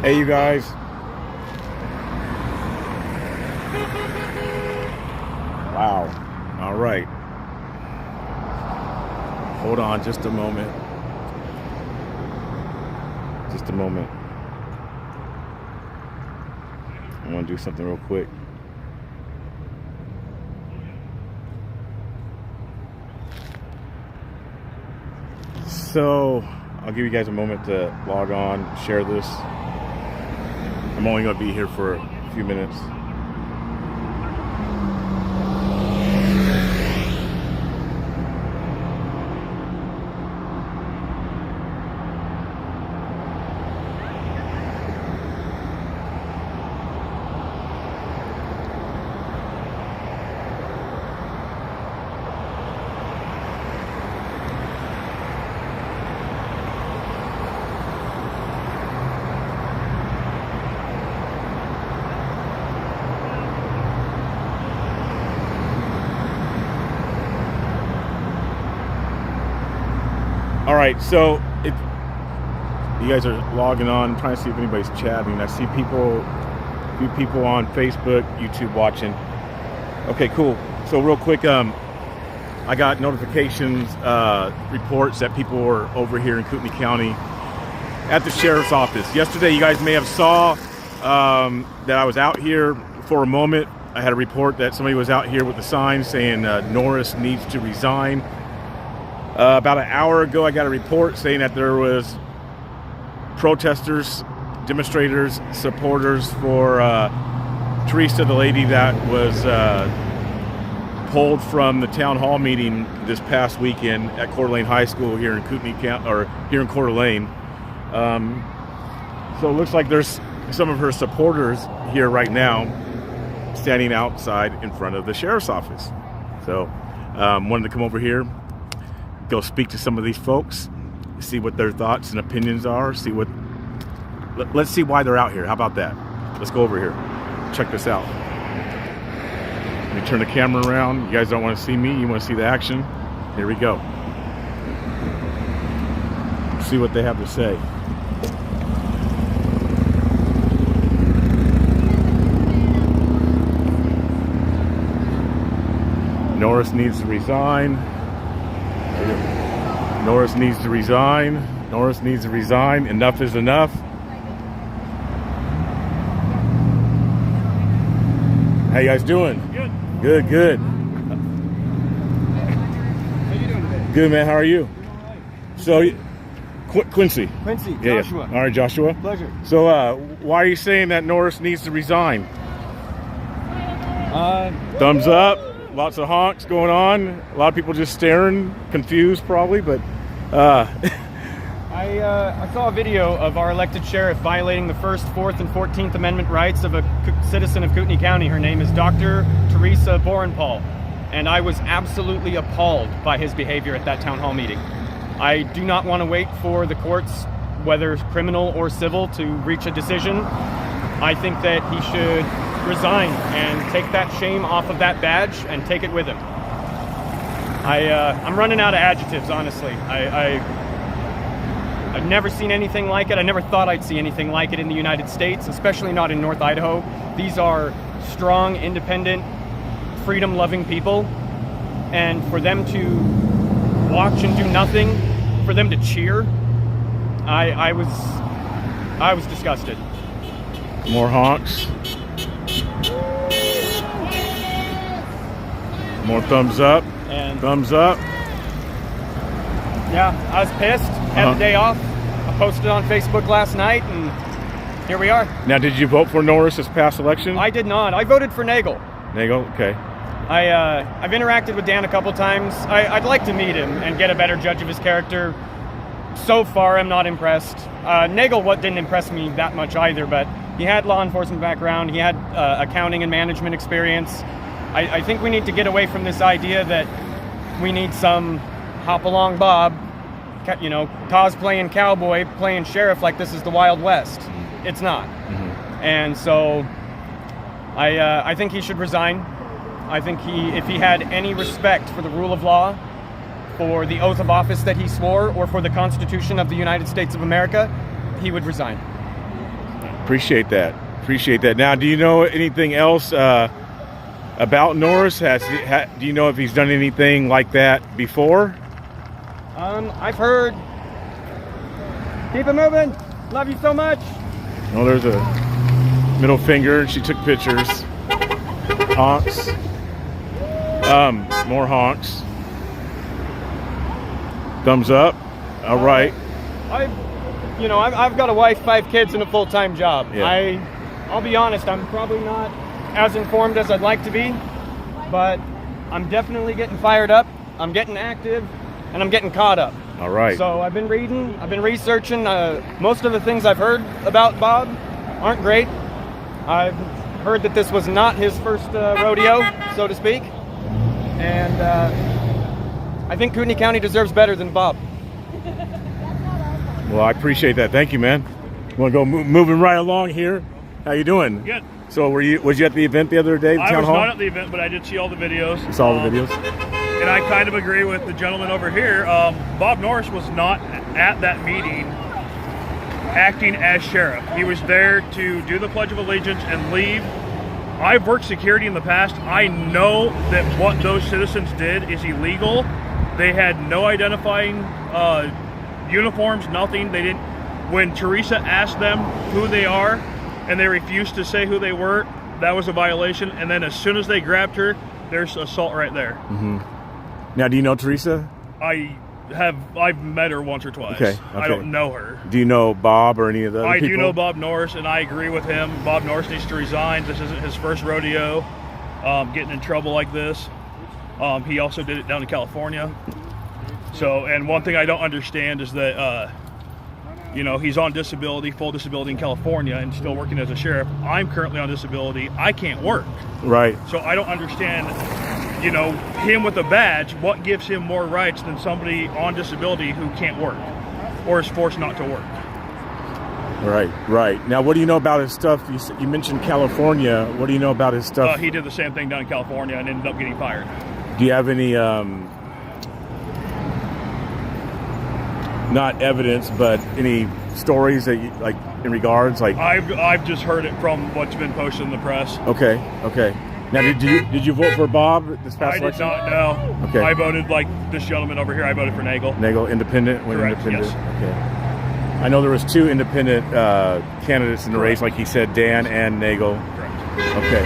Hey, you guys. Wow. All right. Hold on just a moment. Just a moment. I want to do something real quick. So, I'll give you guys a moment to log on, share this. I'm only going to be here for a few minutes. All right, so you guys are logging on. I'm trying to see if anybody's chatting. I see a few people on Facebook, YouTube watching. Okay, cool. So real quick, I got notifications, reports that people were over here in Kootenai County at the sheriff's office. Yesterday, you guys may have saw that I was out here for a moment. I had a report that somebody was out here with a sign saying Norris needs to resign. About an hour ago, I got a report saying that there was protesters, demonstrators, supporters for Teresa, the lady that was pulled from the town hall meeting this past weekend at Coeur d'Alene High School here in Kootenai County, or here in Coeur d'Alene. So it looks like there's some of her supporters here right now, standing outside in front of the sheriff's office. So wanted to come over here, go speak to some of these folks, see what their thoughts and opinions are, let's see why they're out here. How about that? Let's go over here. Check this out. Let me turn the camera around. You guys don't want to see me, you want to see the action. Here we go. See what they have to say. Norris needs to resign. Norris needs to resign. Norris needs to resign. Enough is enough. How you guys doing? Good. Good. How you doing today? Good, man. How are you? So, Quincy. Quincy, Yeah, Joshua. yeah. All right, Joshua. Pleasure. So, why are you saying that Norris needs to resign? Thumbs up. Lots of honks going on. A lot of people just staring, confused probably, but I saw a video of our elected sheriff violating the 1st, 4th, and 14th Amendment rights of a citizen of Kootenai County. Her name is Dr. Teresa Borrenpohl, and I was absolutely appalled by his behavior at that town hall meeting. I do not want to wait for the courts, whether criminal or civil, to reach a decision. I think that he should resign and take that shame off of that badge and take it with him. I'm running out of adjectives, honestly. I've never seen anything like it. I never thought I'd see anything like it in the United States, especially not in North Idaho. These are strong, independent, freedom-loving people, and for them to watch and do nothing, for them to cheer, I was disgusted. more honks. More thumbs up. And thumbs up. Yeah, I was pissed. Had the day off. I posted on Facebook last night, and here we are. Now, did you vote for Norris this past election? I did not. I voted for Nagel. Nagel, okay. I've interacted with Dan a couple times. I'd like to meet him and get a better judge of his character. So far, I'm not impressed. Nagel didn't impress me that much either, but he had law enforcement background. He had accounting and management experience. I think we need to get away from this idea that we need some hop-along Bob, cosplaying cowboy, playing sheriff like this is the Wild West. It's not. Mm-hmm. And so I think he should resign. I think if he had any respect for the rule of law, for the oath of office that he swore, or for the Constitution of the United States of America, he would resign. Appreciate that. Now, do you know anything else about Norris? Do you know if he's done anything like that before? I've heard. Keep it moving. Love you so much. Oh, there's a middle finger. She took pictures. Honks. More honks. Thumbs up. All right. I've got a wife, 5 kids, and a full-time job. Yeah. I'll be honest, I'm probably not as informed as I'd like to be, but I'm definitely getting fired up, I'm getting active, and I'm getting caught up. All right. So I've been reading, I've been researching. Most of the things I've heard about Bob aren't great. I've heard that this was not his first rodeo, so to speak, and I think Kootenai County deserves better than Bob. Well, I appreciate that. Thank you, man. Want to go moving right along here? How you doing? Good. So was you at the event the other day, the I town was hall? not at the event, but I did see all the videos. You saw all the videos? And I kind of agree with the gentleman over here. Bob Norris was not at that meeting acting as sheriff. He was there to do the Pledge of Allegiance and leave. I've worked security in the past. I know that what those citizens did is illegal. They had no identifying uniforms, nothing. They didn't. When Teresa asked them who they are and they refused to say who they were, that was a violation. And then as soon as they grabbed her, there's assault right there. Mm-hmm. Now, do you know Teresa? I've met her once or twice. Okay. I don't know her. Do you know Bob or any of the other people? I do know Bob Norris, and I agree with him. Bob Norris needs to resign. This isn't his first rodeo getting in trouble like this. He also did it down in California. So, and one thing I don't understand is that, he's on disability, full disability in California, and still working as a sheriff. I'm currently on disability. I can't work. Right. So I don't understand, him with a badge, what gives him more rights than somebody on disability who can't work or is forced not to work. Right. Now, what do you know about his stuff? You mentioned California. What do you know about his stuff? He did the same thing down in California and ended up getting fired. Do you have any, not evidence, but any stories that you, like, in regards, like? I've just heard it from what's been posted in the press. Okay. Now, did you vote for Bob this past election? I did not know. Okay. I voted like this gentleman over here. I voted for Nagel. Nagel, independent? Correct, Independent? yes. Okay. I know there was 2 independent candidates in the race, like he said, Dan and Nagel. Correct. Okay.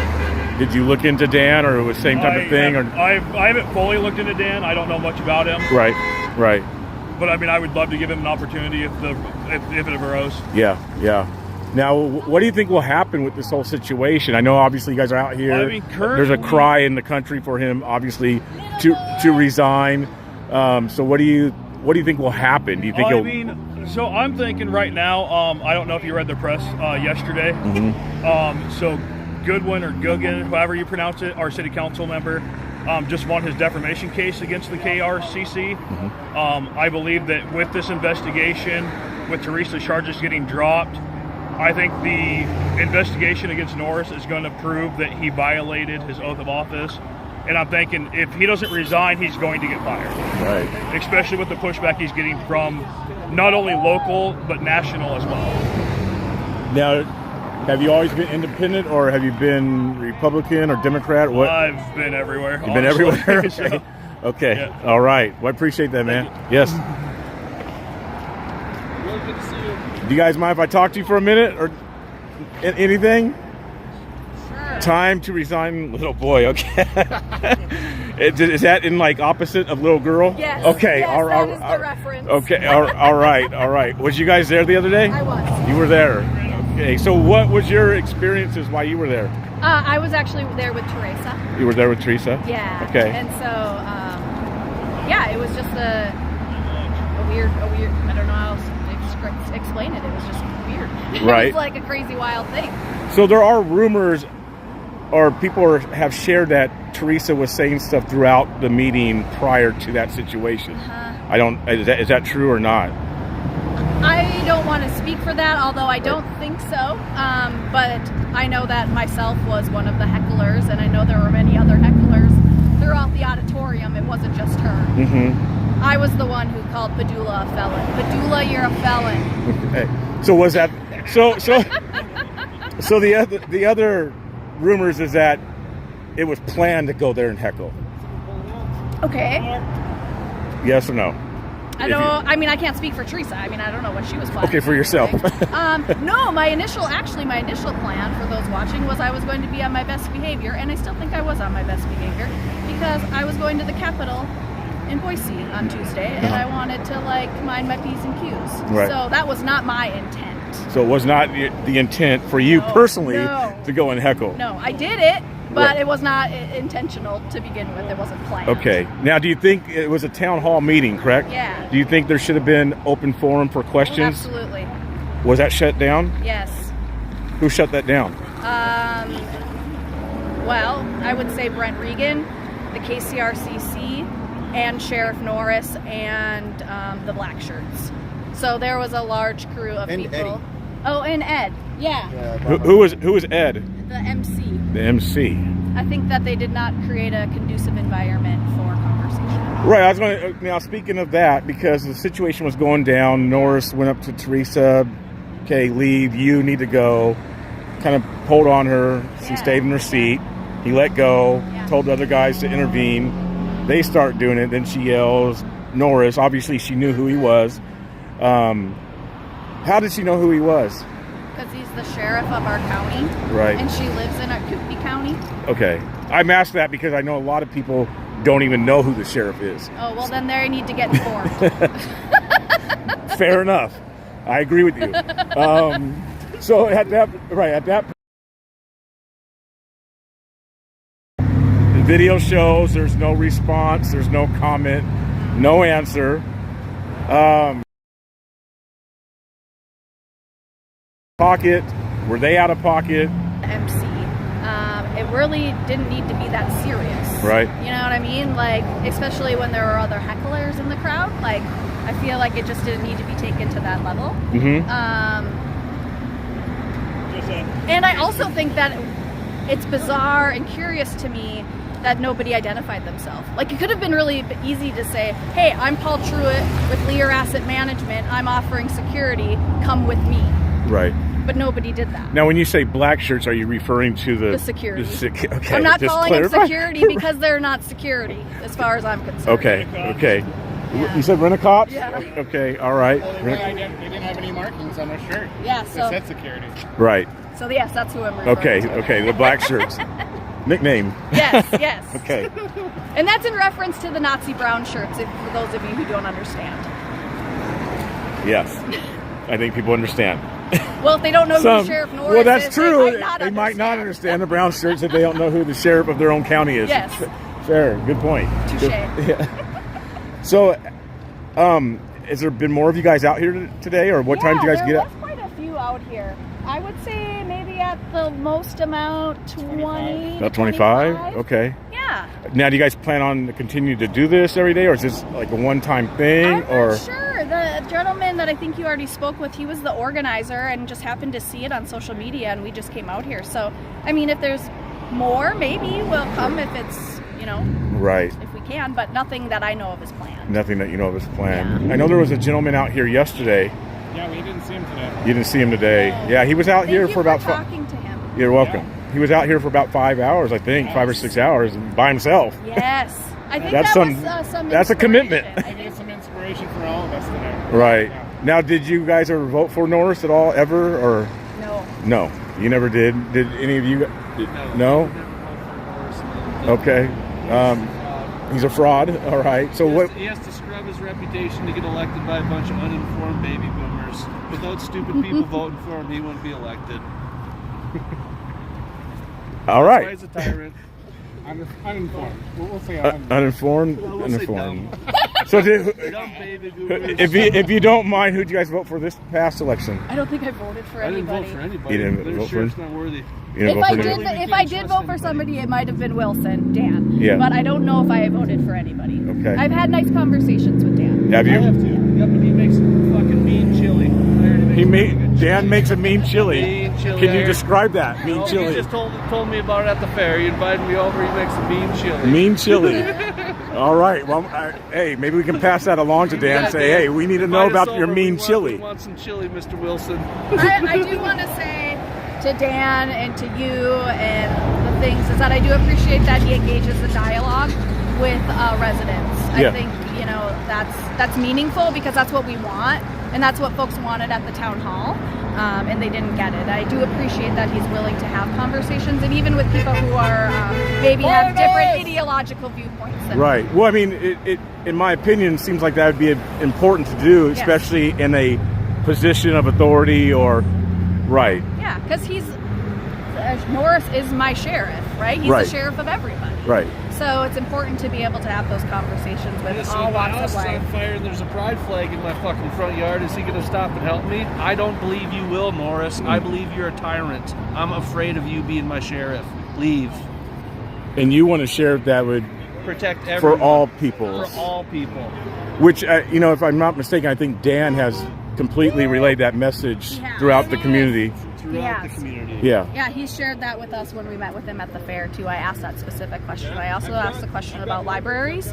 Did you look into Dan, or it was the same type of thing? I haven't fully looked into Dan. I don't know much about him. Right. But I mean, I would love to give him an opportunity if it arose. Yeah. Now, what do you think will happen with this whole situation? I know, obviously, you guys are out here. I mean, there's a cry in the country for him, obviously, to resign. So, what do you think will happen? Do you think so I'm thinking right now. I don't know if you read the press yesterday. Mm-hmm. So Goodwin or Goodwin, however you pronounce it, our city council member, just won his defamation case against the KRCC. Mm-hmm. I believe that with this investigation, with Teresa's charges getting dropped, I think the investigation against Norris is going to prove that he violated his oath of office. And I'm thinking if he doesn't resign, he's going to get fired. Right. Especially with the pushback he's getting from not only local, but national as well. Now, have you always been independent, or have you been Republican or Democrat? What? I've been everywhere. You've been everywhere? Okay. So, okay. Yeah. All right. Well, I appreciate that, man. Yes. Really good to see you. Do you guys mind if I talk to you for a minute, or anything? Sure. Time to resign, little boy. Okay. Is that in like opposite of little girl? Yes. Okay. Yes, all that is the reference. Okay. All right. Was you guys there the other day? I was. You were there. Okay. So what was your experiences while you were there? I was actually there with Teresa. You were there with Teresa? Yeah. Okay. And so, it was just a weird. I don't know how else to explain it. It was just weird. Right. It was like a crazy, wild thing. So there are rumors, or people have shared that Teresa was saying stuff throughout the meeting prior to that situation. Is that true or not? I don't want to speak for that, although I don't think so. But I know that myself was one of the hecklers, and I know there were many other hecklers throughout the auditorium. It wasn't just her. Mm-hmm. I was the one who called Padula a felon. Padula, you're a felon. Okay. So was that so So the other rumors is that it was planned to go there and heckle. Okay. Yes or no? I don't. I mean, I can't speak for Teresa. I mean, I don't know what she was planning. Okay, for yourself. No, my initial plan for those watching was I was going to be on my best behavior, and I still think I was on my best behavior because I was going to the Capitol in Boise on Tuesday, and I wanted to like mind my P's and Q's. Right. So that was not my intent. So it was not the intent for you personally to go and heckle. No, I did it, but Right. it was not intentional to begin with. It wasn't planned. Okay. Now, do you think it was a town hall meeting, correct? Yeah. Do you think there should have been open forum for questions? Absolutely. Was that shut down? Yes. Who shut that down? Well, I would say Brent Regan, the KCRCC, and Sheriff Norris, and the Black Shirts. So there was a large crew of people. Eddie. Oh, and Ed. Yeah. Who was Ed? The MC. The MC. I think that they did not create a conducive environment for conversation. Right. I was going to now. Speaking of that, because the situation was going down, Norris went up to Teresa. Okay, leave. You need to go. Kind of pulled on her. She stayed in her seat. He let go. Told the other guys to intervene. They start doing it. Then she yells, Norris. Obviously, she knew who he was. How did she know who he was? Because he's the sheriff of our county. Right. And she lives in our Kootenai County. Okay. I'm asked that because I know a lot of people don't even know who the sheriff is. Oh, well, then they need to get informed. Fair enough. I agree with you. So at that the video shows there's no response, there's no comment, no answer. Pocket, were they out of pocket? MC. It really didn't need to be that serious. Right. You know what I mean? Like, especially when there were other hecklers in the crowd. Like, I feel like it just didn't need to be taken to that level. Mm-hmm. And I also think that it's bizarre and curious to me that nobody identified themselves. Like, it could have been really easy to say, hey, I'm Paul Truitt with Lear Asset Management. I'm offering security. Come with me. Right. But nobody did that. Now, when you say black shirts, are you referring to the security? Okay. I'm not just calling them clarify. security because they're not security, as far as I'm concerned. Okay. Yeah. You said rent-a-cops? Yeah. Okay, all right. They didn't have any markings on their shirt. Yeah, It so said security. Right. so yes, that's who I'm referring to. Okay, the black shirts. Nickname. Yes. Okay. And that's in reference to the Nazi brown shirts, for those of you who don't understand. Yes. I think people understand. Well, if they don't know who Sheriff Norris well, that's is, true. they might not understand the brown shirts if they don't know who the sheriff of their own county is. Yes. Fair. Good point. Touche. Yeah. So, has there been more of you guys out here today, or what time did you guys get there out? was quite a few out here. I would say maybe at the most amount 20. About 25? Okay. Yeah. Now, do you guys plan on to continue to do this every day, or is this like a one-time thing? I'm not sure. The gentleman that I think you already spoke with, he was the organizer and just happened to see it on social media, and we just came out here. So, I mean, if there's more, maybe we'll come if it's, Right. if we can, but nothing that I know of is planned. Nothing that you know of is planned. I know there was a gentleman out here yesterday. Yeah, we didn't see him today. You didn't see him today. Yeah, he was out here for about talking to him. You're welcome. Yeah. He was out here for about 5 hours, I think, 5 or 6 hours by himself. Yes. I think that's some that's a commitment. I think it's some inspiration for all of us today. Right. Yeah. Now, did you guys ever vote for Norris at all, ever, or? No, you never did. Did any of you? No. Okay. He's a fraud. All right. So He has to scrub his reputation to get elected by a bunch of uninformed baby boomers. Without stupid people voting for him, he wouldn't be elected. All right. That's why he's a tyrant. Uninformed. We'll say uninformed. We'll uninformed. say So, dumb baby boomers. if you don't mind, who'd you guys vote for this past election? I don't think I voted for I didn't anybody. vote for anybody. You didn't They're vote sure for it's not worthy. If I did vote for somebody, it might have been Dan. Yeah. But I don't know if I voted for anybody. Okay. I've had nice conversations with Dan. Have you? I have to. Yep, and he makes fucking mean chili. Dan makes a mean chili. Mean chili. Can you describe that? Mean No, chili. He just told me about it at the fair. He invited me over. He makes a mean chili. Mean chili. All right. Well, hey, maybe we can pass that along to Dan and say, hey, we need to know about your mean chili. We want some chili, Mr. Wilson. I do want to say to Dan and to you and the things is that I do appreciate that he engages the dialogue with residents. Yeah. I think, you know, that's meaningful because that's what we want, and that's what folks wanted at the town hall, and they didn't get it. I do appreciate that he's willing to have conversations, and even with people who are maybe have different ideological viewpoints. Right. Well, I mean, it in my opinion, seems like that would be important to do, especially in a position of authority or, right. Yeah, because Norris is my sheriff, right? He's the sheriff of everybody. Right. So it's important to be able to have those conversations with Listen, all if my walks house of is life. on fire and there's a pride flag in my fucking front yard, is he going to stop and help me? I don't believe you will, Norris. I believe you're a tyrant. I'm afraid of you being my sheriff. Leave. And you want a sheriff that would Protect everyone. for all people. For all people. Which, you know, if I'm not mistaken, I think Dan has completely relayed that message throughout the community. Throughout the community. Yeah. Yeah, he shared that with us when we met with him at the fair too. I asked that specific question. I also asked the question about libraries.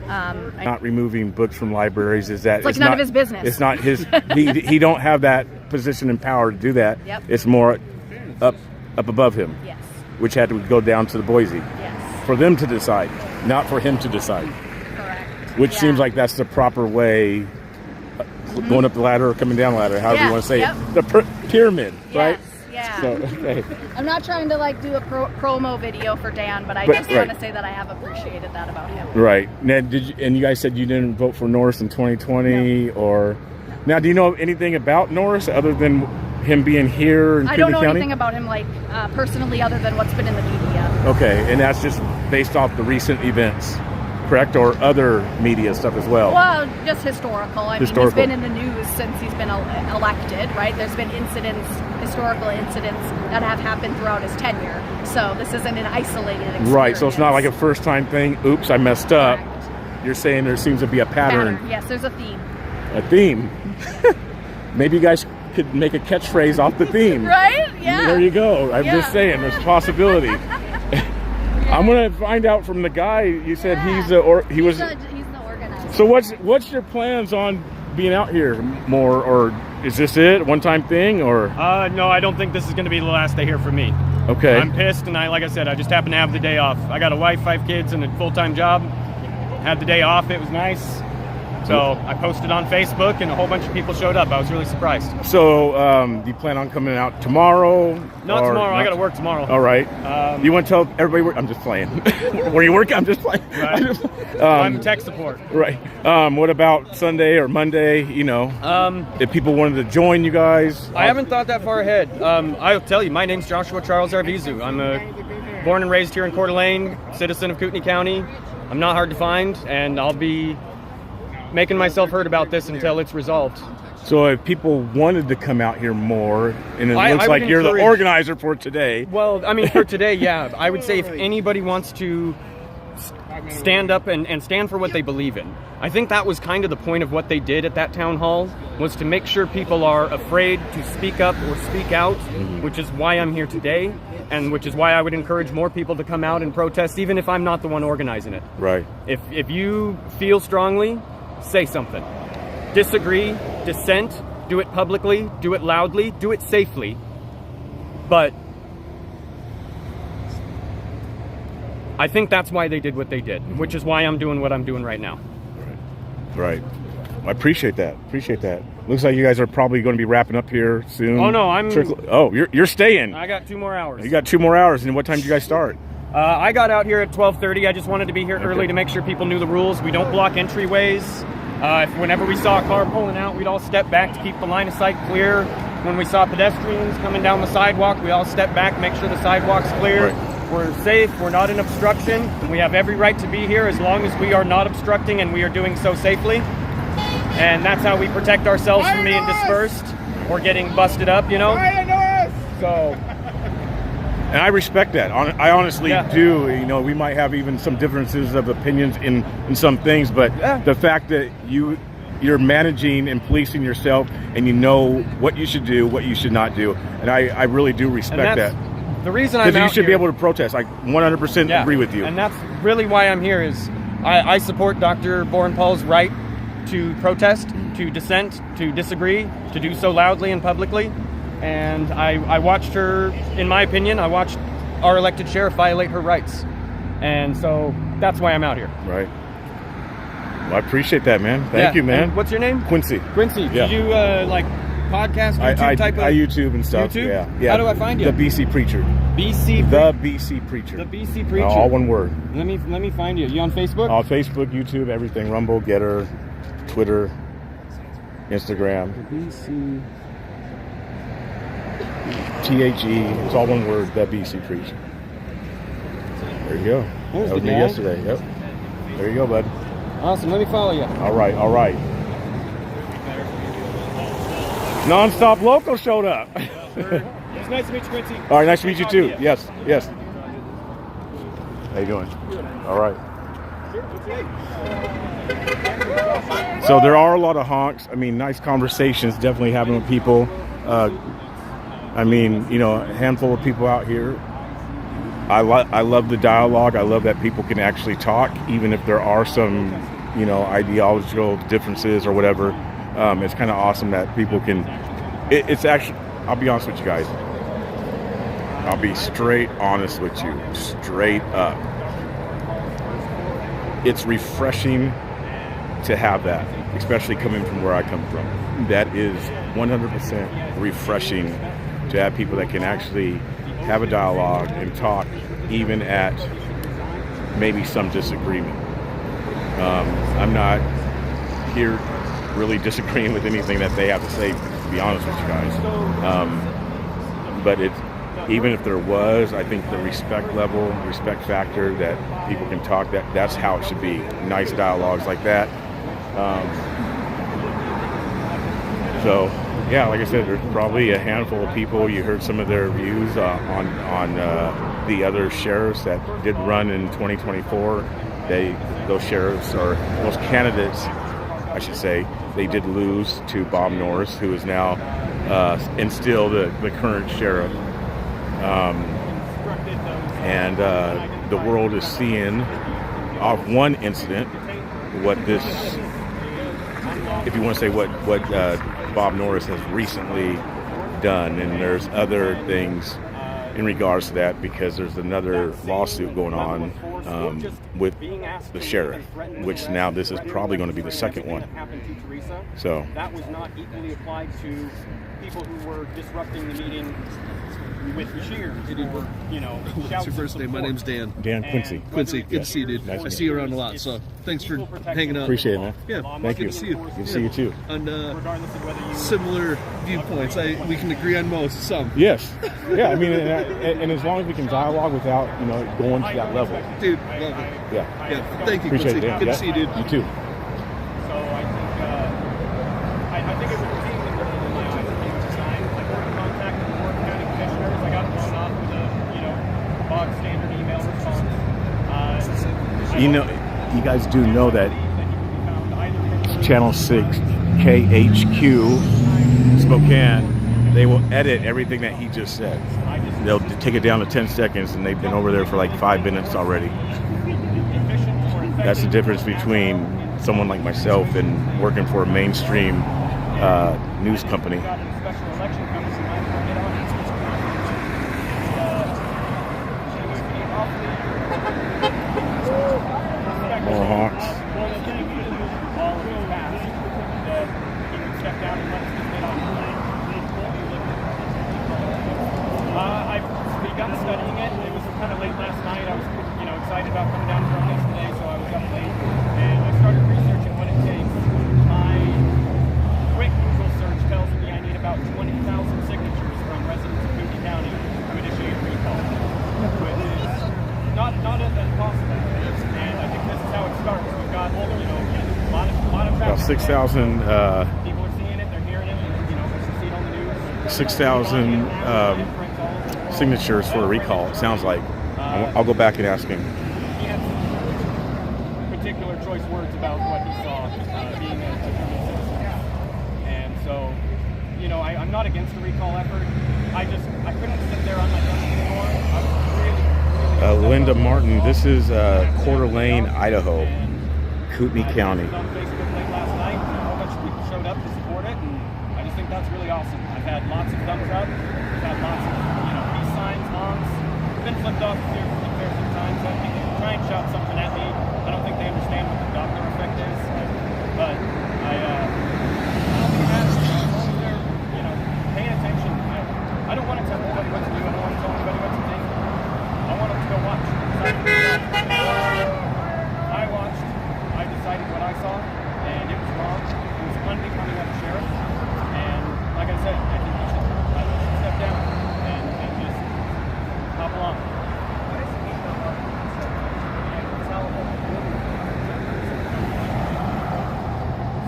Not removing books from libraries is that it's none of his business. It's not his. he don't have that position and power to do that. Yep. It's more up above him. Yes. Which had to go down to the Boise Yes. for them to decide, not for him to decide. Correct. Which seems like that's the proper way, going up the ladder or coming down the ladder, however you want to say it. The pyramid, right? Yeah. So, okay. I'm not trying to like do a promo video for Dan, but I just want to say that I have appreciated that about him. Right. Now, and you guys said you didn't vote for Norris in 2020, or now do you know anything about Norris other than him being here in I don't Kootenai know County? anything about him like personally other than what's been in the media. Okay, and that's just based off the recent events, correct, or other media stuff as well? Well, just historical. I mean, he's Historical. been in the news since he's been elected, right? There's been historical incidents that have happened throughout his tenure. So this isn't an isolated experience. Right, so it's not like a first-time thing. Oops, I messed up. Correct. You're saying there seems to be a pattern. Yes, there's a theme. A theme. Maybe you guys could make a catchphrase off the theme. Right? Yeah. There you go. I'm just saying, there's a possibility. I'm gonna find out from the guy. You said he's the organizer. So what's your plans on being out here more, or is this it, one-time thing, or? No, I don't think this is going to be the last day here for me. Okay. I'm pissed, and like I said, I just happen to have the day off. I got a wife, 5 kids, and a full-time job. Had the day off. It was nice. So I posted on Facebook, and a whole bunch of people showed up. I was really surprised. So do you plan on coming out tomorrow? Not tomorrow. I got to work tomorrow. All right. You want to tell everybody I'm just playing. Where you work? I'm just playing. Right. I'm tech support. Right. What about Sunday or Monday? You know, if people wanted to join you guys. I haven't thought that far ahead. I'll tell you, my name's Joshua Charles Arvizu. I'm born and raised here in Coeur d'Alene, citizen of Kootenai County. I'm not hard to find, and I'll be making myself heard about this until it's resolved. So if people wanted to come out here more, and it looks I like would you're the encourage- organizer for today. Well, I mean, for today, yeah. I would say if anybody wants to stand up and stand for what they believe in. I think that was kind of the point of what they did at that town hall, was to make sure people are afraid to speak up or speak out, which is why I'm here today, and which is why I would encourage more people to come out and protest, even if I'm not the one organizing it. Right. If you feel strongly, say something. Disagree, dissent, do it publicly, do it loudly, do it safely. But I think that's why they did what they did, which is why I'm doing what I'm doing right now. Right. I appreciate that. Looks like you guys are probably going to be wrapping up here soon. Oh, no, you're staying. I got 2 more hours. You got 2 more hours. And what time did you guys start? I got out here at 12:30. I just wanted to be here early to make sure people knew the rules. We don't block entryways. Whenever we saw a car pulling out, we'd all step back to keep the line of sight clear. When we saw pedestrians coming down the sidewalk, we all step back, make sure the sidewalk's clear. Right. We're safe. We're not in obstruction. We have every right to be here as long as we are not obstructing and we are doing so safely. And that's how we protect ourselves from being dispersed or getting busted up, you know? So... And I respect that. I honestly do. You know, we might have even some differences of opinions in some things, but the fact that you're managing and policing yourself, and you know what you should do, what you should not do, and I really do respect that. The reason I'm out because you should be here- able to protest. I 100% agree with you. And that's really why I'm here. Is I support Dr. Borrenpohl's right to protest, to dissent, to disagree, to do so loudly and publicly. and I watched her, in my opinion, I watched our elected sheriff violate her rights. And so that's why I'm out here. Right. Well, I appreciate that, man. Thank you, man. And what's your name? Quincy. Quincy. Yeah. Do you like podcast, YouTube type of? I YouTube and stuff. YouTube? Yeah. How do I find you? The BC Preacher. The BC Preacher. The BC Preacher. All one word. Let me find you. You on Facebook? On Facebook, YouTube, everything. Rumble, Getter, Twitter, Instagram. The BC. THE. It's all one word. The BC Preacher. There you go. There's That was the me guy. yesterday. Yep. There you go, bud. Awesome. Let me follow you. All right. Non-stop local showed up. It's nice to meet you, Quincy. All right, nice to meet you too. Yes. How you doing? All right. So there are a lot of honks. I mean, nice conversations, definitely having with people. I mean, you know, a handful of people out here. I love the dialogue. I love that people can actually talk, even if there are some, you know, ideological differences or whatever. It's kind of awesome that people can. It's actually. I'll be honest with you guys. I'll be straight honest with you, straight up. It's refreshing to have that, especially coming from where I come from. That is 100% refreshing to have people that can actually have a dialogue and talk, even at maybe some disagreement. I'm not here really disagreeing with anything that they have to say, to be honest with you guys. But even if there was, I think the respect level, respect factor, that people can talk, that's how it should be. Nice dialogues like that. So yeah, like I said, there's probably a handful of people. You heard some of their views on the other sheriffs that did run in 2024. Those sheriffs, or those candidates, I should say, they did lose to Bob Norris, who is now and still the current sheriff. And the world is seeing off one incident what this, if you want to say what Bob Norris has recently done, and there's other things in regards to that, because there's another lawsuit going on with the sheriff, which now this is probably going to be the second one. So that was not equally applied to people who were disrupting the meeting with cheers. Or, you know, What's your first name? My name's Dan. Dan Quincy. Quincy, good to see you, dude. Nice to I meet see you around a lot, so thanks for hanging out. Appreciate it, man. Yeah, Thank you. good to see you. Good to see you too. On regardless of whether you similar viewpoints, we can agree on most. Some. Yes. Yeah. I mean, and as long as we can dialogue without, you know, going to that level. Dude, love it. Yeah. Yeah, thank you, Appreciate Quincy. it, Dan. Good Yeah. to see you, dude. You too. So I think it was a team in my eyes at the time. I got in contact with the Board of County Commissioners. I got blown off with a bog standard email response. You know, you guys do know that Channel 6 KHQ Spokane, they will edit everything that he just said. They'll take it down to 10 seconds, and they've been over there for like 5 minutes already. That's the difference between someone like myself and working for a mainstream news company. More hawks. I've begun studying it. It was kind of late last night. I was, excited about coming down from this today, so I was up late, and I started researching what it takes. My quick Google search tells me I need about 20,000 signatures from residents of Kootenai County to initiate a recall, which is not impossible. And I think this is how it starts. We've got, a lot of About 6,000 people are seeing it, they're hearing it, they see it on the news. 6,000 signatures for a recall, it sounds like. I'll go back and ask him. He had some particular choice words about what he saw being a Kootenai citizen. And so, I'm not against the recall effort. I couldn't sit there on my desk anymore. I was really Linda Martin, this is Coeur d'Alene, Idaho, Kootenai County. on Facebook late last night. A whole bunch of people showed up to support it, and I just think that's really awesome. I've had lots of thumbs up. I've had lots of, peace signs, honks. Been flipped off a fair few times. I think they try and shout something at me. I don't think they understand what the Doppler effect is. But I don't think that's as long as they're, paying attention. I don't want to tell anybody what to do. I don't want to tell anybody what to think. I want them to go watch. I watched. I decided what I saw, and it was wrong. It was unbecoming of a sheriff. And like I said, I think he should step down and just hop along.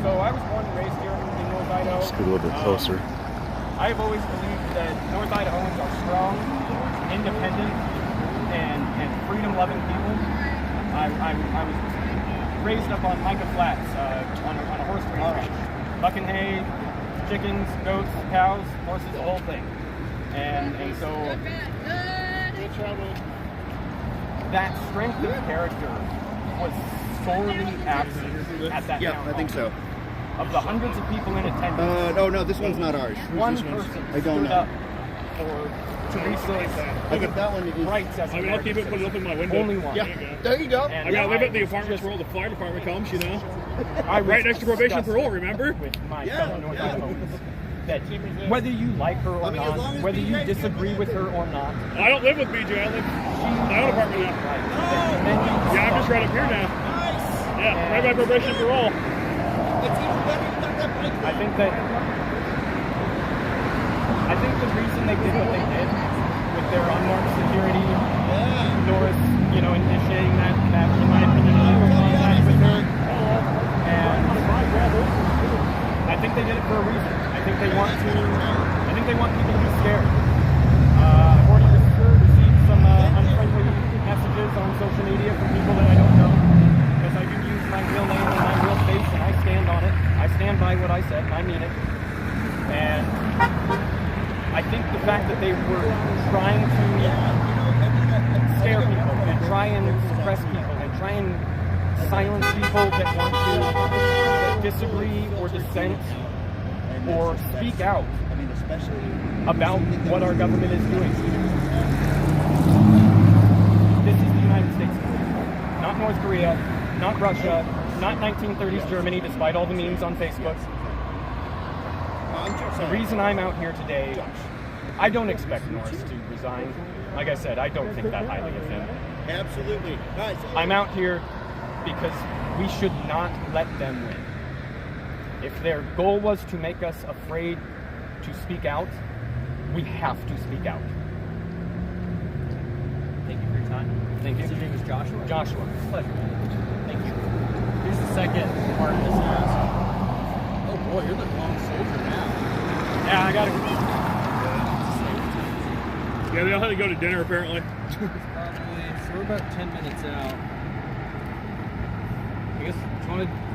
So I was born and raised here in North Idaho. Let's get a little bit closer. I've always believed that North Idahoans are strong, independent, and freedom-loving people. I was raised up on Micah Flats on a horse ranch. Bucking hay, chickens, goats, cows, horses, the whole thing. And so that strength of character was sorely absent at that town hall. I think so. Of the hundreds of people in attendance, No, this one's not ours. one person I don't stood know. up for Teresa's I think that one is. rights as I'll keep it, put it up in my window. only one. Yeah, there you go. And I gotta live at the was apartments just- where all the fire department comes, I was right next to probation disgusted parole, remember? With my Yeah, fellow North yeah. Idahoans. That whether you like her or I mean, as long not, as whether you BJ disagree with her or not, I don't live with BJ, I live in my own apartment now. Yeah, I'm just right up here now. Yeah, right by probation parole. I think the reason they did what they did with their unmarked security, Norris, initiating that in my opinion, illegal contact with her, and I think they did it for a reason. I think they want people to be scared. I've already received some unfriendly messages on social media from people that I don't know, because I do use my real name and my real face, and I stand on it. I stand by what I said, and I mean it. And I think the fact that they were trying to scare people and try and suppress people and try and silence people that want to disagree or dissent or speak out about what our government is doing. This is the United States, not North Korea, not Russia, not 1930s Germany, despite all the memes on Facebook. The reason I'm out here today, I don't expect Norris to resign. Like I said, I don't think that highly of him. Absolutely. Guys, I'm out here because we should not let them win. If their goal was to make us afraid to speak out, we have to speak out. Thank you for your time. Thank you. Your name is Joshua? Joshua. Pleasure. Thank you. Here's the second part of this announcement. Oh boy, you're the lone soldier now. Yeah, I gotta. Yeah, they all had to go to dinner apparently. So we're about 10 minutes out. I guess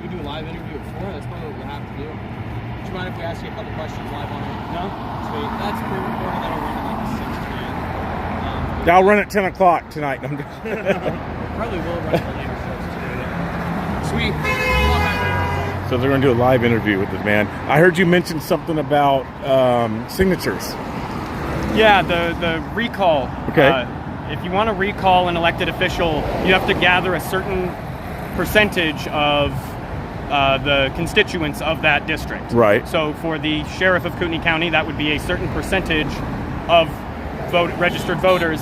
we do a live interview at 4. That's probably what we'll have to do. Would you mind if we ask you a couple questions live on it? No? Sweet. That's pre-recorded. That'll run at like 6 to 9. That'll run at 10 o'clock tonight. Probably will run for later shows too. Sweet. So they're going to do a live interview with this man. I heard you mention something about signatures. Yeah, the recall. Okay. If you want to recall an elected official, you have to gather a certain percentage of the constituents of that district. Right. So for the sheriff of Kootenai County, that would be a certain percentage of registered voters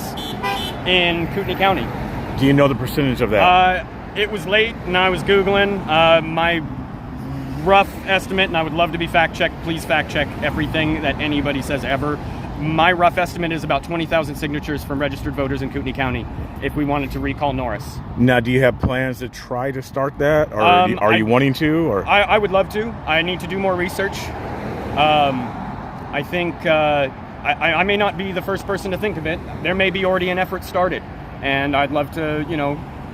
in Kootenai County. Do you know the percentage of that? It was late, and I was Googling. My rough estimate, and I would love to be fact-checked. Please fact-check everything that anybody says ever. My rough estimate is about 20,000 signatures from registered voters in Kootenai County if we wanted to recall Norris. Now, do you have plans to try to start that? Or are you wanting to? Or I would love to. I need to do more research. I think I may not be the first person to think of it. There may be already an effort started. And I'd love to,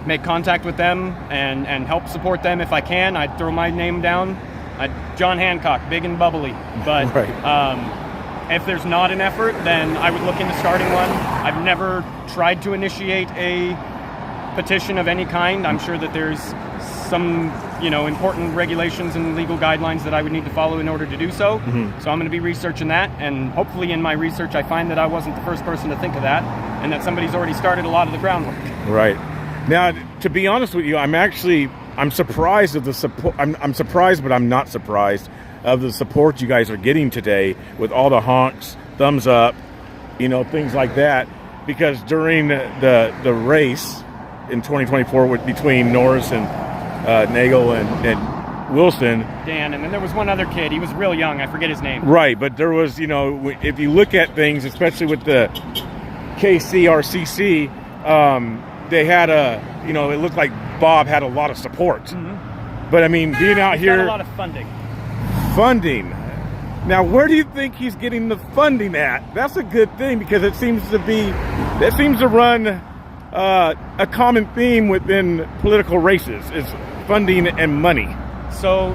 make contact with them and help support them if I can. I'd throw my name down. John Hancock, big and bubbly. But right. If there's not an effort, then I would look into starting one. I've never tried to initiate a petition of any kind. I'm sure that there's some, important regulations and legal guidelines that I would need to follow in order to do so. So I'm going to be researching that, and hopefully in my research I find that I wasn't the first person to think of that, and that somebody's already started a lot of the groundwork. Right. Now, to be honest with you, I'm surprised of the support. I'm surprised, but I'm not surprised of the support you guys are getting today with all the honks, thumbs up, things like that. Because during the race in 2024 between Norris and Nagel and Wilson, Dan, and then there was one other kid. He was real young. I forget his name. Right, but there was, if you look at things, especially with the KCRCC, they had it looked like Bob had a lot of support. But I mean, being out He's here, got a lot of funding. Now, where do you think he's getting the funding at? That's a good thing, because that seems to run a common theme within political races, is funding and money. So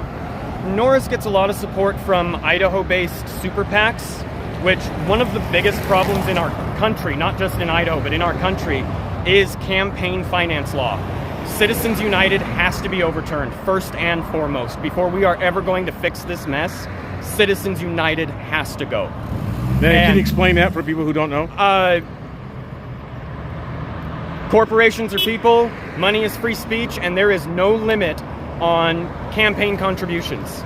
Norris gets a lot of support from Idaho-based super PACs, which one of the biggest problems in our country, not just in Idaho, but in our country, is campaign finance law. Citizens United has to be overturned first and foremost. Before we are ever going to fix this mess, Citizens United has to go. Now, can you explain that for people who don't know? Corporations are people, money is free speech, and there is no limit on campaign contributions.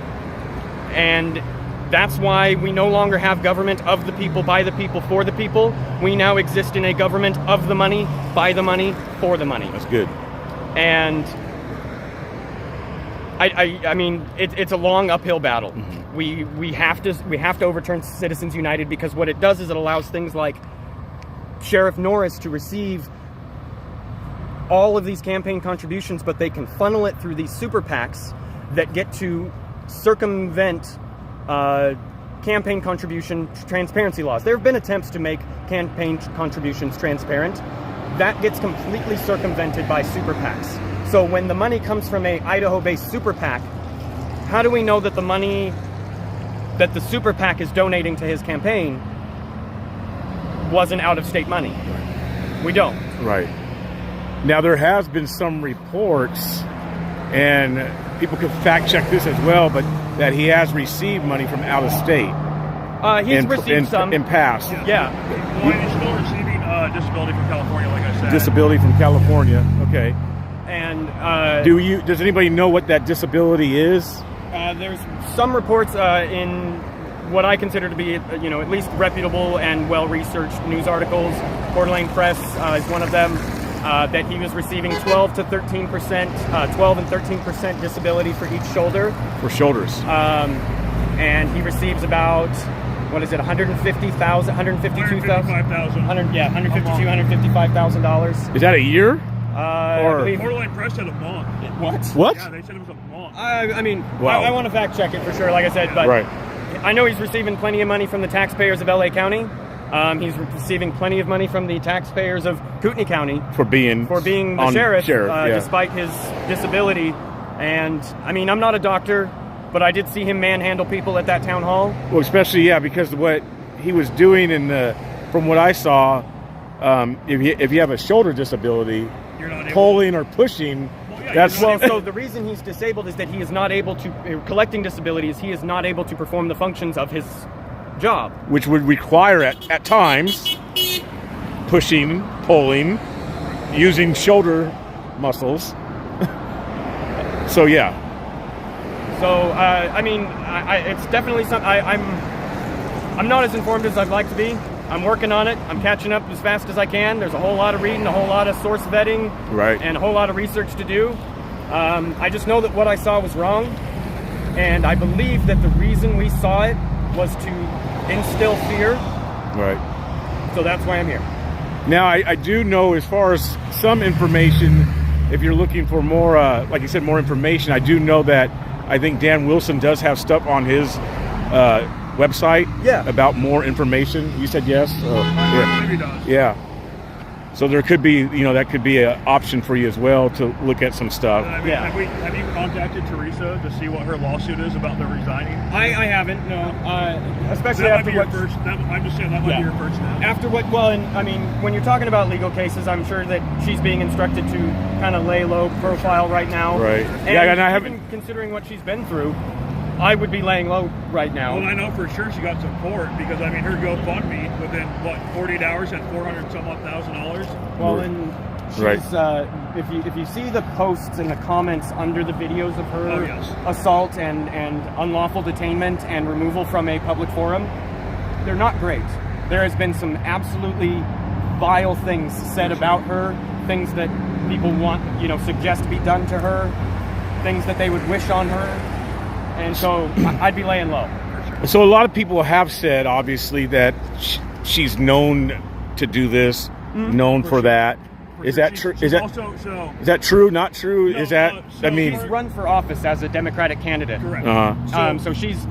And that's why we no longer have government of the people, by the people, for the people. We now exist in a government of the money, by the money, for the money. That's good. And I mean, it's a long uphill battle. We have to overturn Citizens United, because what it does is it allows things like Sheriff Norris to receive all of these campaign contributions, but they can funnel it through these super PACs that get to circumvent campaign contribution transparency laws. There have been attempts to make campaign contributions transparent. That gets completely circumvented by super PACs. So when the money comes from a Idaho-based super PAC, how do we know that the money that the super PAC is donating to his campaign wasn't out-of-state money? We don't. Right. Now, there has been some reports, and people could fact check this as well, but that he has received money from out of state. He's received some in past. Yeah. Well, he's still receiving disability from California, like I said. Disability from California. Okay. And does anybody know what that disability is? there's some reports in what I consider to be, at least reputable and well-researched news articles. Coeur d'Alene Press is one of them. That he was receiving 12 to 13%, 12 and 13% disability for each shoulder. For shoulders. And he receives about, $152,000? $155,000. Is that a year? Coeur d'Alene Press said a month. What? Yeah, they said it was a month. Wow. I want to fact check it for sure, like I said, but right. I know he's receiving plenty of money from the taxpayers of LA County. He's receiving plenty of money from the taxpayers of Kootenai County for being the sheriff yeah. Despite his disability. And I'm not a doctor, but I did see him manhandle people at that town hall. Well, especially because what he was doing from what I saw, if you have a shoulder disability, You're not pulling or pushing. So the reason he's disabled is that he is not able to, collecting disabilities, he is not able to perform the functions of his job. Which would require at times pushing, pulling, using shoulder muscles. So yeah. So it's definitely something. I'm not as informed as I'd like to be. I'm working on it. I'm catching up as fast as I can. There's a whole lot of reading, a whole lot of source vetting, right, and a whole lot of research to do. I just know that what I saw was wrong, and I believe that the reason we saw it was to instill fear. Right. So that's why I'm here. Now, I do know, as far as some information, if you're looking for more, like you said, more information, I do know that I think Dan Wilson does have stuff on his website about more information. You said yes? Yeah. He does. Yeah. So there could be, that could be an option for you as well to look at some stuff. I mean, Yeah. have you contacted Teresa to see what her lawsuit is about the resigning? I haven't, no. Especially That might after be your what... first. I'm just saying that might be your first step. After what, well, and I mean, when you're talking about legal cases, I'm sure that she's being instructed to kind of lay low profile right now. Right. And Yeah, and I even haven't- considering what she's been through, I would be laying low right now. Well, I know for sure she got support because I mean her GoFundMe within 48 hours had $400,000. Well, and she's, Right. if you see the posts and the comments under the videos of her Oh, yes. assault and unlawful detainment and removal from a public forum, they're not great. There has been some absolutely vile things said about her, things that people want, suggest to be done to her, things that they would wish on her, and so I'd be laying low. So a lot of people have said, obviously, that she's known to do this, known for that. Is that true? Is that also so? is that true? Not true? No, Is that? so I mean, She's run for office as a Democratic candidate. Correct. uh-huh. So she's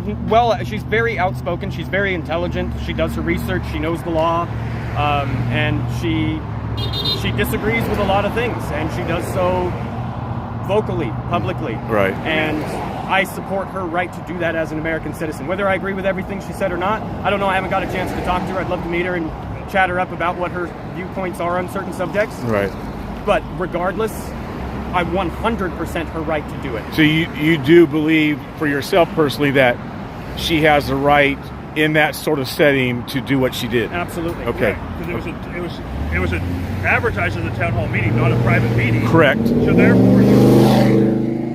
very outspoken. She's very intelligent. She does her research. She knows the law, and she disagrees with a lot of things, and she does so vocally, publicly. Right. And I support her right to do that as an American citizen. Whether I agree with everything she said or not, I don't know. I haven't got a chance to talk to her. I'd love to meet her and chat her up about what her viewpoints are on certain subjects. Right. But regardless, I 100% her right to do it. So you do believe for yourself personally that she has the right in that sort of setting to do what she did? Absolutely. Okay. Because it was advertised as a town hall meeting, not a private meeting. Correct. So therefore,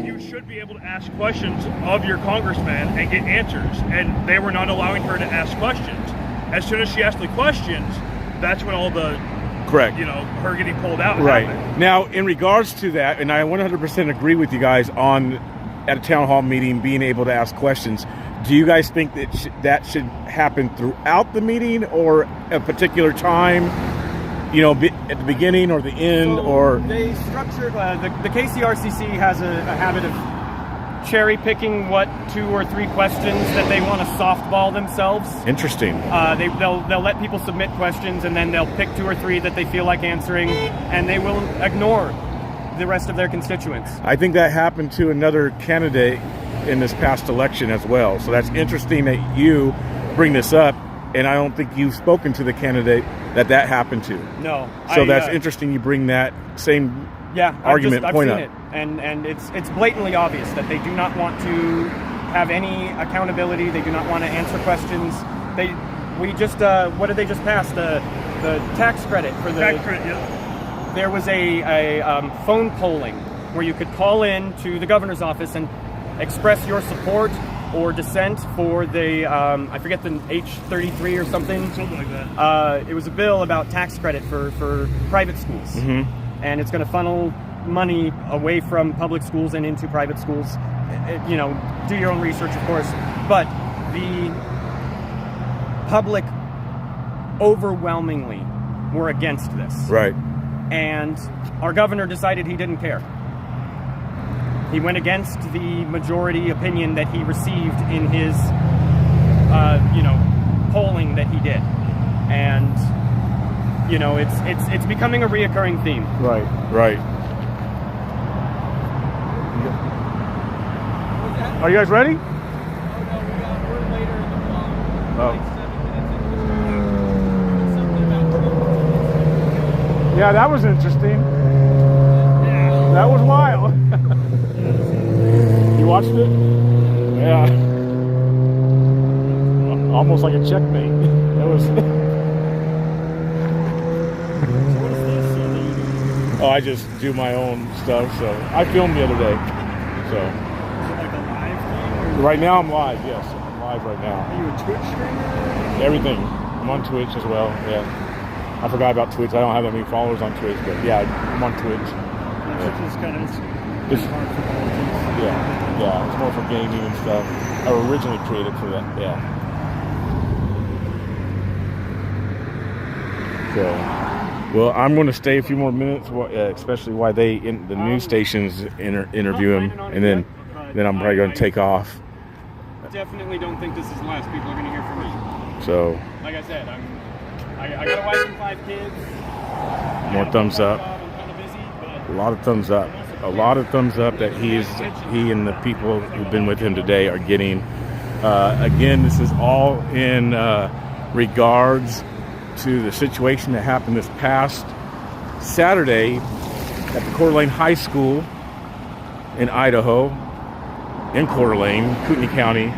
you should be able to ask questions of your congressman and get answers. And they were not allowing her to ask questions. As soon as she asked the questions, that's when all the, Correct. her getting pulled out Right. happened. Now, in regards to that, and I 100% agree with you guys on at a town hall meeting being able to ask questions. Do you guys think that that should happen throughout the meeting or a particular time? At the beginning or the end, So or they structure the KCRCC has a habit of cherry picking what 2 or 3 questions that they want to softball themselves. interesting. They'll let people submit questions and then they'll pick 2 or 3 that they feel like answering, and they will ignore the rest of their constituents. I think that happened to another candidate in this past election as well. So that's interesting that you bring this up, and I don't think you've spoken to the candidate that happened to. No. So that's interesting you bring that same argument I've point seen up. it, and it's blatantly obvious that they do not want to have any accountability. They do not want to answer questions. What did they just pass? The tax credit for the Tax credit, yeah. There was a phone polling where you could call in to the governor's office and express your support or dissent for the I forget the H33 or something. Something like that. It was a bill about tax credit for private schools, and it's going to funnel money away from public schools and into private schools. Do your own research, of course, but the public overwhelmingly were against this. Right. And our governor decided he didn't care. He went against the majority opinion that he received in his, polling that he did, and it's becoming a reoccurring theme. Right. Right. Are you guys ready? We're later in the vlog. Oh. Like 7 minutes into something about Yeah, that was interesting. That was wild. You watched it? Yeah. Almost like a checkmate. That was. Oh, I just do my own stuff. So I filmed the other day. So Is it like a live thing? right now I'm live. Yes, I'm live right now. Are you a Twitch streamer? Everything. I'm on Twitch as well. Yeah. I forgot about Twitch. I don't have that many followers on Twitch, but yeah, I'm on Twitch. Twitch is kind of It's- hard for politics. Yeah, it's more for gaming and stuff. I originally created for that, yeah. So, well, I'm going to stay a few more minutes, especially while the news stations interview him, and then I'm probably going to take off. Definitely don't think this is the last people are going to hear from me. So, Like I said, I got a wife and 5 kids. More thumbs up. I'm kind of busy, but A lot of thumbs up. A lot of thumbs up that he and the people who've been with him today are getting. Again, this is all in regards to the situation that happened this past Saturday at the Coeur d'Alene High School in Idaho, in Coeur d'Alene, Kootenai County,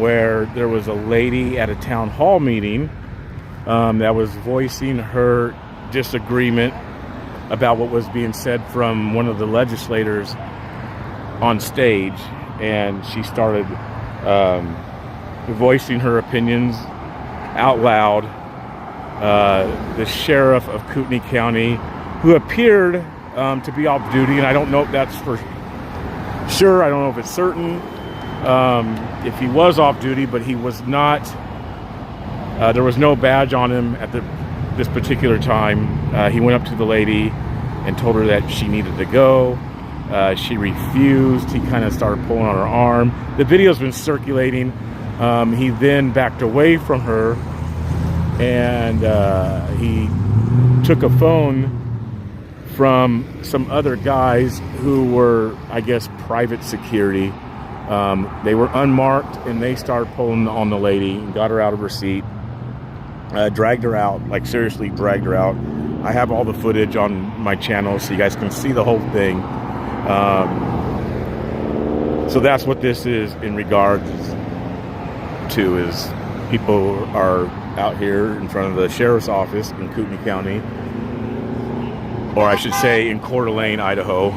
where there was a lady at a town hall meeting that was voicing her disagreement about what was being said from one of the legislators on stage, and she started voicing her opinions out loud. The sheriff of Kootenai County, who appeared to be off duty, and I don't know if that's for sure, I don't know if it's certain, if he was off duty, but he was not, there was no badge on him at this particular time. He went up to the lady and told her that she needed to go. She refused. He kind of started pulling on her arm. The video's been circulating. He then backed away from her, and he took a phone from some other guys who were, I guess, private security. They were unmarked, and they started pulling on the lady and got her out of her seat. Dragged her out, like seriously dragged her out. I have all the footage on my channel so you guys can see the whole thing. So that's what this is in regards to, is people are out here in front of the sheriff's office in Kootenai County, or I should say in Coeur d'Alene, Idaho,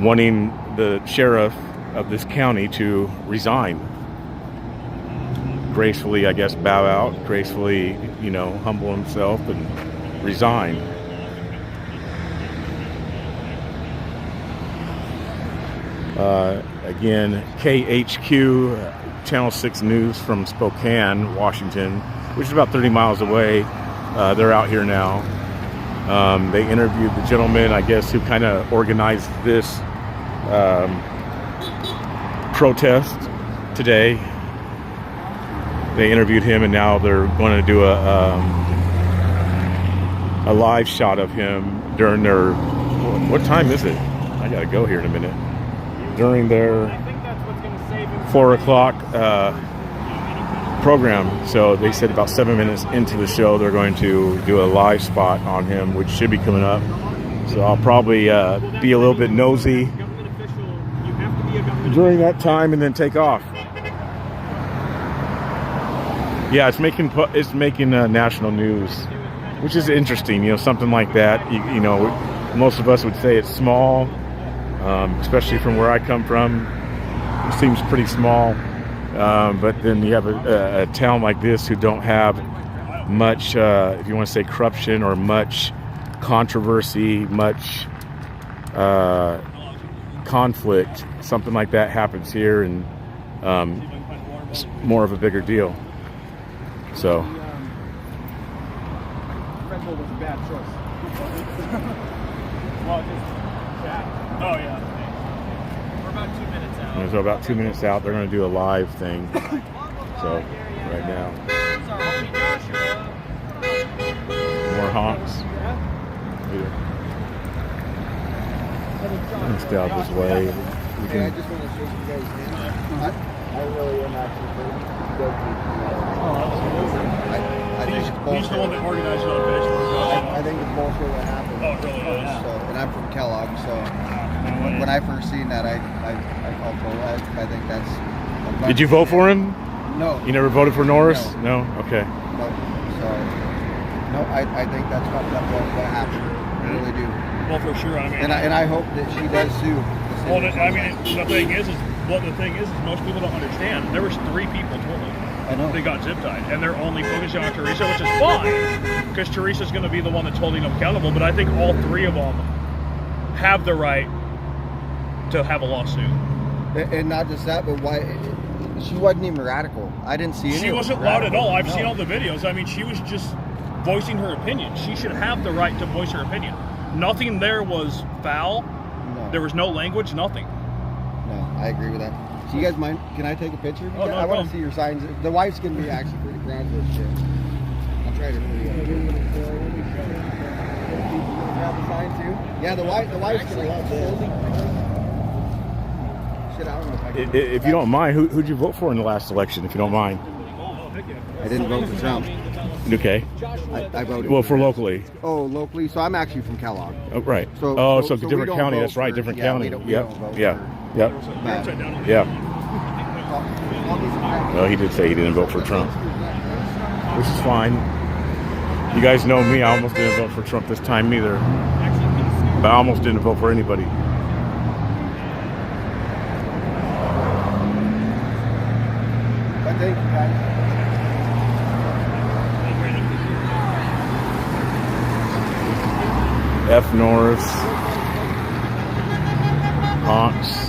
wanting the sheriff of this county to resign. Gracefully, I guess, bow out, gracefully, humble himself and resign. Again, KHQ, Channel 6 News from Spokane, Washington, which is about 30 miles away. They're out here now. They interviewed the gentleman, I guess, who kind of organized this protest today. They interviewed him, and now they're going to do a live shot of him during their, what time is it? I gotta go here in a minute. During their 4 o'clock program. So they said about 7 minutes into the show, they're going to do a live spot on him, which should be coming up. So I'll probably be a little bit nosy during that time and then take off. Yeah, it's making national news, which is interesting. Something like that. Most of us would say it's small, especially from where I come from. It seems pretty small, but then you have a town like this who don't have much, if you want to say corruption or much controversy, much conflict. Something like that happens here, and it's more of a bigger deal. So. Borrenpohl was a bad choice. Well, just oh yeah. We're about 2 minutes out. So about 2 minutes out, they're going to do a live thing. So right now, more honks. Let's stay out this way. I just want to shake you guys' hands. I really am actually I think it's bullshit. He's the one that organized it on Facebook. I think it's bullshit what happened. Oh, it really is. So, and I'm from Kellogg, so when I first seen that, I called for it. I think that's. Did you vote for him? No. You never voted for Norris? No. Okay. No. So, no, I think that's what happened. I really do. Well, for sure. I mean, and I hope that she does sue. Well, the thing is most people don't understand. There was 3 people total. I know. They got zip tied, and they're only focusing on Teresa, which is fine, because Teresa's going to be the one that's holding them accountable. But I think all 3 of them have the right to have a lawsuit. And not just that, but why? She wasn't even radical. I didn't see any. She wasn't loud at all. I've seen all the videos. I mean, she was just voicing her opinion. She should have the right to voice her opinion. Nothing there was foul. No. There was no language, nothing. No, I agree with that. So you guys mind? Can I take a picture? Oh, no I want problem. to see your signs. The wife's going to be actually pretty proud of this shit. I'm It's right here. Yeah, the wife's gonna love this. Shit, I don't know if I can. If you don't mind, who'd you vote for in the last election? If you don't mind. I didn't vote for Trump. Okay. I voted. Well, for locally. Oh, locally. So I'm actually from Kellogg. Oh, right. So So we different don't county. vote That's right. for- Different yeah, county. we don't Yep. vote Yeah. for- Yep. But- Yeah. Well, he did say he didn't vote for Trump, which is fine. You guys know me. I almost didn't vote for Trump this time either. But I almost didn't vote for anybody. But thank you, guys. F. Norris. Honks.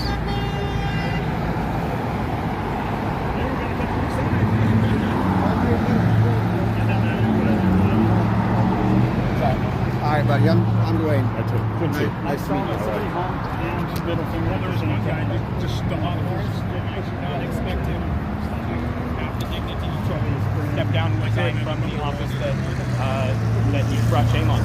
All right, buddy. I'm Dwayne. That's it. Couldn't see. Nice to meet you. Middle finger. There's one guy just stop. I should not expect him to have the dignity to step down and resign from the office that he brought shame on.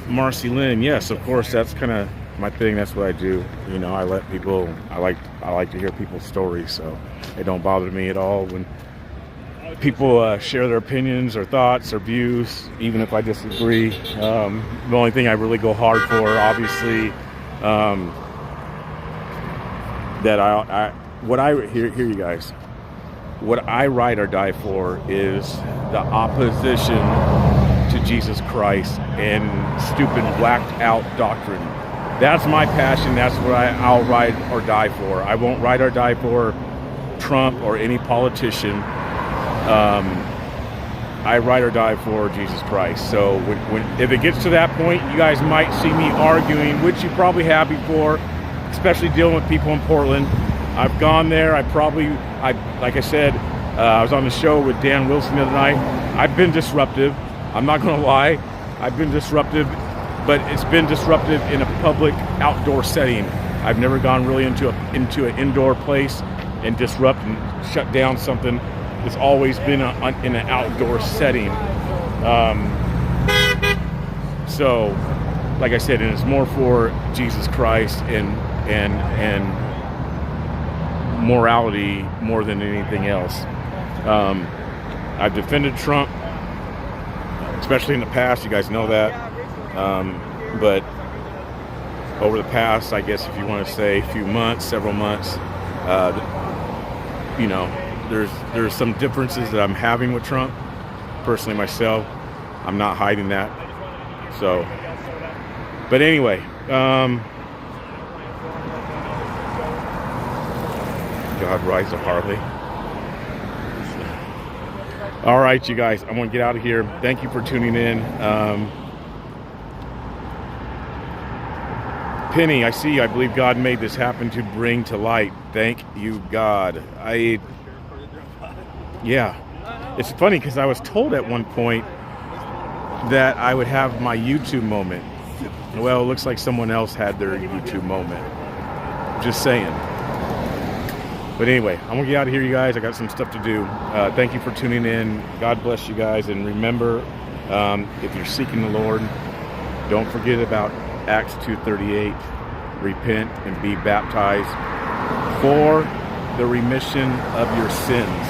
Marcy Lynn, yes, of course, that's kind of my thing. That's what I do. You know, I let people. I like to hear people's stories, so it don't bother me at all when people share their opinions or thoughts or views, even if I disagree. The only thing I really go hard for, obviously, that what I hear you guys. What I ride or die for is the opposition to Jesus Christ and stupid whacked out doctrine. That's my passion. That's what I'll ride or die for. I won't ride or die for Trump or any politician. I ride or die for Jesus Christ. So if it gets to that point, you guys might see me arguing, which you probably have before, especially dealing with people in Portland. I've gone there. Like I said, I was on the show with Dan Wilson the other night. I've been disruptive. I'm not going to lie. I've been disruptive, but it's been disruptive in a public outdoor setting. I've never gone really into an indoor place and disrupt and shut down something. It's always been in an outdoor setting. So, like I said, and it's more for Jesus Christ and morality more than anything else. I've defended Trump, especially in the past. You guys know that. But over the past, I guess if you want to say several months, there's some differences that I'm having with Trump. Personally, myself, I'm not hiding that. So, but anyway, God rides a Harley. All right, you guys, I'm going to get out of here. Thank you for tuning in. Penny, I believe God made this happen to bring to light. Thank you, God. Yeah. It's funny because I was told at one point that I would have my YouTube moment. Well, it looks like someone else had their YouTube moment. Just saying. But anyway, I'm going to get out of here, you guys. I got some stuff to do. Thank you for tuning in. God bless you guys. And remember, if you're seeking the Lord, don't forget about Acts 2:38. Repent and be baptized for the remission of your sins.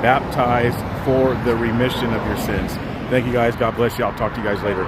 Baptized for the remission of your sins. Thank you, guys. God bless you. I'll talk to you guys later.